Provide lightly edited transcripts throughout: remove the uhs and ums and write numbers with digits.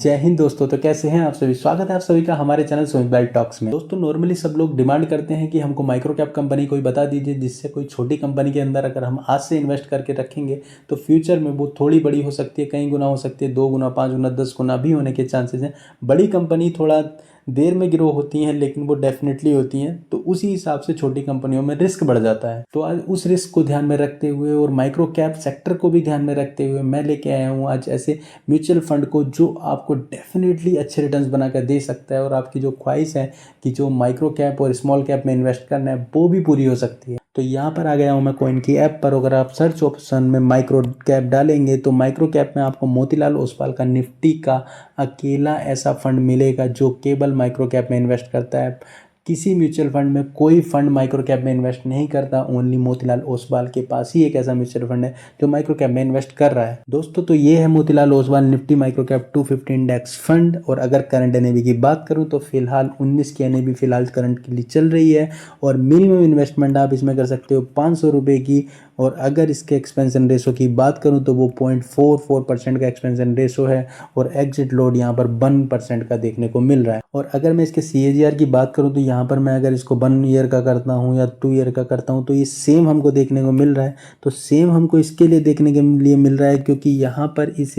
जय हिंद दोस्तों। तो कैसे हैं आप सभी। स्वागत है आप सभी का हमारे चैनल सुमित भाई टॉक्स में। दोस्तों नॉर्मली सब लोग डिमांड करते हैं कि हमको माइक्रो कैप कंपनी कोई बता दीजिए जिससे कोई छोटी कंपनी के अंदर अगर हम आज से इन्वेस्ट करके रखेंगे तो फ्यूचर में वो थोड़ी बड़ी हो सकती है, कई गुना हो सकती है, 2 गुना, 5 गुना, 10 गुना भी होने के चांसेस हैं। बड़ी कंपनी थोड़ा देर में ग्रो होती हैं लेकिन वो डेफिनेटली होती हैं, तो उसी हिसाब से छोटी कंपनियों में रिस्क बढ़ जाता है। तो आज उस रिस्क को ध्यान में रखते हुए और माइक्रो कैप सेक्टर को भी ध्यान में रखते हुए मैं लेके आया हूँ आज ऐसे म्यूचुअल फंड को जो आपको डेफिनेटली अच्छे रिटर्न्स बना कर दे सकता है और आपकी जो ख्वाहिश है कि जो माइक्रो कैप और स्मॉल कैप में इन्वेस्ट करना है वो भी पूरी हो सकती है। तो यहाँ पर आ गया हूँ मैं कॉइन की ऐप पर। अगर आप सर्च ऑप्शन में माइक्रो कैप डालेंगे तो माइक्रो कैप में आपको मोतीलाल ओसवाल का निफ्टी का अकेला ऐसा फंड मिलेगा जो केवल माइक्रो कैप में इन्वेस्ट करता है। किसी म्यूचुअल फंड में कोई फंड माइक्रो कैप में इन्वेस्ट नहीं करता, ओनली मोतीलाल ओसवाल के पास ही एक ऐसा म्यूचुअल फंड है जो माइक्रो कैप में इन्वेस्ट कर रहा है। दोस्तों तो ये है Motilal Oswal Nifty micro cap 250 index fund. और अगर करंट एनएवी की बात करूं तो फिलहाल 19 की एनएवी फिलहाल करंट के लिए चल रही है और मिनिमम इन्वेस्टमेंट आप इसमें कर सकते हो 500 रुपये की। और अगर इसके एक्सपेंशन रेशो की बात करूं तो वो 0.44% का एक्सपेंशन रेशो है और एग्जिट लोड यहाँ पर 1% का देखने को मिल रहा है। और अगर मैं इसके CAGR की बात करूं तो यहाँ पर मैं अगर इसको 1 ईयर का करता हूँ या 2 ईयर का करता हूँ तो ये सेम हमको देखने को मिल रहा है। तो सेम हमको इसके लिए देखने के लिए मिल रहा है क्योंकि यहाँ पर इस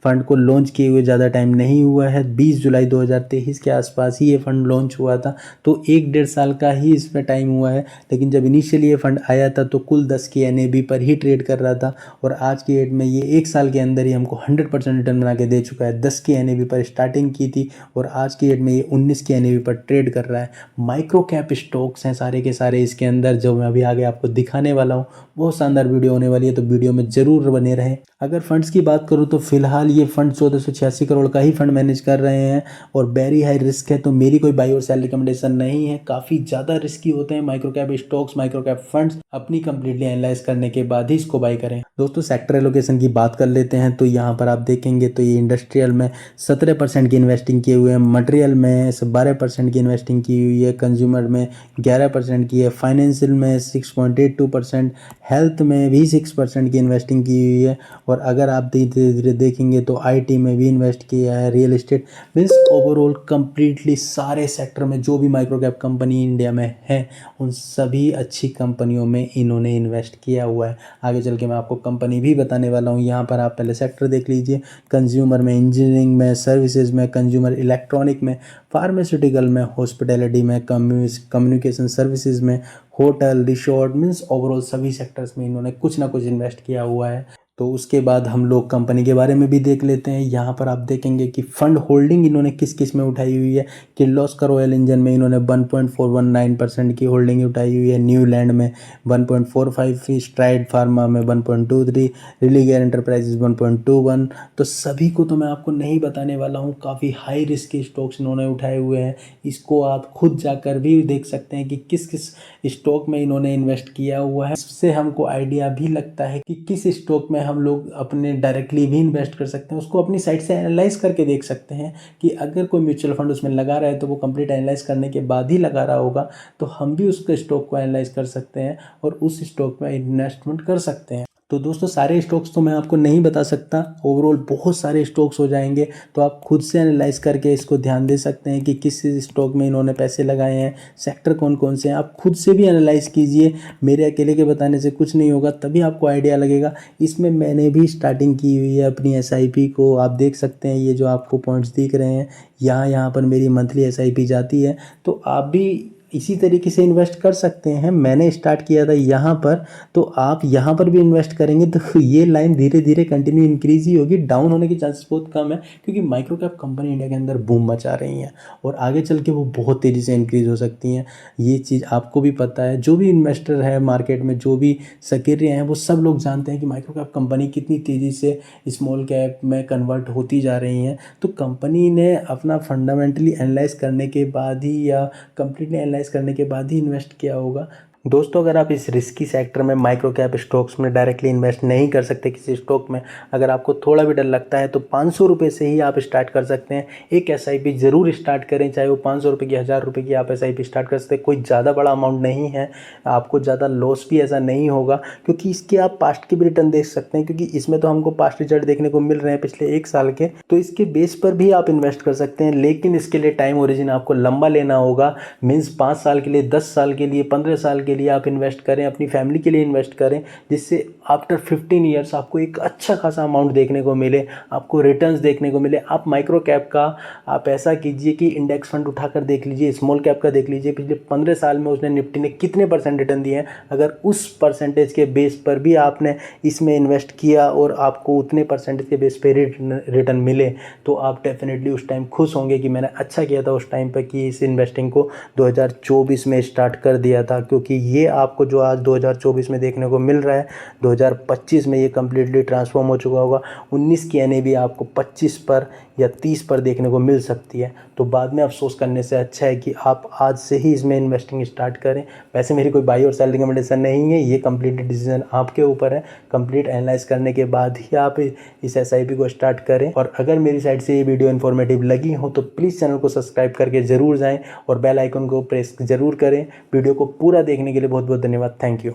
फंड को लॉन्च किए हुए ज़्यादा टाइम नहीं हुआ है। 20 जुलाई 2023 के आसपास ही ये फंड लॉन्च हुआ था, तो 1-1.5 साल का ही इसमें टाइम हुआ है। लेकिन जब इनिशियली ये फंड आया था तो कुल 10 की NAV पर ही ट्रेड कर रहा था और आज की डेट में ये 1 साल के अंदर ही हमको 100% रिटर्न बना के दे चुका है। 10 की NAV पर स्टार्टिंग की थी और आज की डेट में ये 19 की NAV पर ट्रेड कर रहा है। माइक्रो कैप स्टॉक्स हैं सारे के सारे इसके अंदर, जो मैं अभी आगे आपको दिखाने वाला हूँ। बहुत शानदार वीडियो होने वाली है, तो वीडियो में जरूर बने रहें। अगर फंड्स की बात करूँ तो फिलहाल ये फंड 1486 करोड़ का ही फंड मैनेज कर रहे हैं और वेरी हाई रिस्क है, तो मेरी कोई बाई और सेल रिकमेंडेशन नहीं है। काफ़ी ज़्यादा रिस्की होते हैं micro cap stocks, micro cap funds. अपनी कंप्लीटली एनालाइज करने के बाद ही इसको बाई करें। दोस्तों सेक्टर एलोकेशन की बात कर लेते हैं तो यहाँ पर आप देखेंगे तो ये इंडस्ट्रियल में 17% की इन्वेस्टिंग किए हुए हैं, मटेरियल में 12% की इन्वेस्टिंग की हुई है, कंज्यूमर में 11% की है, फाइनेंशियल में 6.82%, हेल्थ में भी 6% की इन्वेस्टिंग की हुई है। और अगर आप धीरे धीरे देखेंगे तो IT में भी इन्वेस्ट किया है, real estate means overall completely सारे सेक्टर में जो भी माइक्रो कैप कंपनी इंडिया में है उन सभी अच्छी कंपनियों में इन्होंने इन्वेस्ट किया हुआ है। आगे चल के मैं आपको कंपनी भी बताने वाला हूँ। यहाँ पर आप पहले सेक्टर देख लीजिए। कंज्यूमर में, इंजीनियरिंग में, सर्विसेज में, कंज्यूमर इलेक्ट्रॉनिक में, फार्मास्यूटिकल में, हॉस्पिटैलिटी में, कम्युनिकेशन सर्विसेज में, होटल, रिसोर्ट मीन्स ओवरऑल सभी सेक्टर्स में इन्होंने कुछ ना कुछ इन्वेस्ट किया हुआ है। तो उसके बाद हम लोग कंपनी के बारे में भी देख लेते हैं। यहाँ पर आप देखेंगे कि फंड होल्डिंग इन्होंने किस किस में उठाई हुई है। किर्लोस्कर ऑयल इंजन में इन्होंने 1.419% की होल्डिंग उठाई हुई है, न्यूलैंड में 1.45, स्ट्राइड फार्मा में 1.23, रिलीगेयर एंटरप्राइजेज 1.21। तो सभी को तो मैं आपको नहीं बताने वाला हूँ, काफ़ी हाई रिस्क के स्टॉक्स इन्होंने उठाए हुए हैं। इसको आप खुद जाकर भी देख सकते हैं कि किस किस स्टॉक में इन्होंने इन्वेस्ट किया हुआ है। इससे हमको आइडिया भी लगता है कि किस स्टॉक में हम लोग अपने डायरेक्टली भी इन्वेस्ट कर सकते हैं। उसको अपनी साइट से एनालाइज करके देख सकते हैं कि अगर कोई म्यूचुअल फंड उसमें लगा रहा है तो वो कंप्लीट एनालाइज करने के बाद ही लगा रहा होगा, तो हम भी उसके स्टॉक को एनालाइज कर सकते हैं और उस स्टॉक में इन्वेस्टमेंट कर सकते हैं। तो दोस्तों सारे स्टॉक्स तो मैं आपको नहीं बता सकता, ओवरऑल बहुत सारे स्टॉक्स हो जाएंगे, तो आप खुद से एनालाइज करके इसको ध्यान दे सकते हैं कि किस स्टॉक में इन्होंने पैसे लगाए हैं, सेक्टर कौन कौन से हैं। आप खुद से भी एनालाइज कीजिए, मेरे अकेले के बताने से कुछ नहीं होगा, तभी आपको आइडिया लगेगा। इसमें मैंने भी स्टार्टिंग की हुई है अपनी SIP को, आप देख सकते हैं ये जो आपको पॉइंट्स दिख रहे हैं, यहाँ पर मेरी मंथली SIP जाती है। तो आप भी इसी तरीके से इन्वेस्ट कर सकते हैं। मैंने स्टार्ट किया था यहाँ पर, तो आप यहाँ पर भी इन्वेस्ट करेंगे तो ये लाइन धीरे धीरे कंटिन्यू इंक्रीज ही होगी, डाउन होने के चांसेस बहुत कम है क्योंकि माइक्रो कैप कंपनी इंडिया के अंदर बूम मचा रही हैं और आगे चल के वो बहुत तेज़ी से इंक्रीज हो सकती हैं। ये चीज़ आपको भी पता है, जो भी इन्वेस्टर है मार्केट में, जो भी सक्रिय हैं, वो सब लोग जानते हैं कि माइक्रो कैप कंपनी कितनी तेज़ी से स्मॉल कैप में कन्वर्ट होती जा रही हैं। तो कंपनी ने अपना फंडामेंटली एनालाइज करने के बाद ही या कंप्लीटली एनालाइज करने के बाद ही इन्वेस्ट किया होगा। दोस्तों अगर आप इस रिस्की सेक्टर में माइक्रो कैप स्टॉक्स में डायरेक्टली इन्वेस्ट नहीं कर सकते किसी स्टॉक में, अगर आपको थोड़ा भी डर लगता है तो 500 रुपये से ही आप स्टार्ट कर सकते हैं। एक एसआईपी ज़रूर स्टार्ट करें, चाहे वो 500 रुपये की 1000 रुपये की आप एसआईपी स्टार्ट कर सकते हैं। कोई ज़्यादा बड़ा अमाउंट नहीं है, आपको ज़्यादा लॉस भी ऐसा नहीं होगा, क्योंकि इसके आप पास्ट के भी रिटर्न देख सकते हैं, क्योंकि इसमें तो हमको पास्ट रिजल्ट देखने को मिल रहे हैं पिछले 1 साल के, तो इसके बेस पर भी आप इन्वेस्ट कर सकते हैं। लेकिन इसके लिए टाइम ओरिजिन आपको लंबा लेना होगा, मीन्स 5 साल के लिए, 10 साल के लिए, 15 साल के लिए आप इन्वेस्ट करें, अपनी फैमिली के लिए इन्वेस्ट करें, जिससे आफ्टर 15 ईयर्स आपको एक अच्छा खासा अमाउंट देखने को मिले, आपको रिटर्न्स देखने को मिले। आप माइक्रो कैप का आप ऐसा कीजिए कि इंडेक्स फंड उठाकर देख लीजिए, स्मॉल कैप का देख लीजिए, पिछले 15 साल में उसने निफ्टी ने कितने % रिटर्न दिए हैं। अगर उस परसेंटेज के बेस पर भी आपने इसमें इन्वेस्ट किया और आपको उतने % के बेस पे रिटर्न मिले, तो आप डेफिनेटली उस टाइम खुश होंगे कि मैंने अच्छा किया था उस टाइम पर कि इस इन्वेस्टिंग को 2024 में स्टार्ट कर दिया था। क्योंकि ये आपको जो आज 2024 में देखने को मिल रहा है, 2025 में ये कम्प्लीटली ट्रांसफॉर्म हो चुका होगा। 19 की एनएवी आपको 25 पर या 30 पर देखने को मिल सकती है। तो बाद में अफसोस करने से अच्छा है कि आप आज से ही इसमें इन्वेस्टिंग स्टार्ट करें। वैसे मेरी कोई बाई और सेल रिकमेंडेशन नहीं है, ये कंप्लीट डिसीजन आपके ऊपर है। कंप्लीट एनालाइज करने के बाद ही आप इस एसआईपी को स्टार्ट करें। और अगर मेरी साइड से ये वीडियो इन्फॉर्मेटिव लगी हो तो प्लीज़ चैनल को सब्सक्राइब करके ज़रूर जाएँ और बेल आइकन को प्रेस ज़रूर करें। वीडियो को पूरा देखने के लिए बहुत बहुत धन्यवाद। Thank you.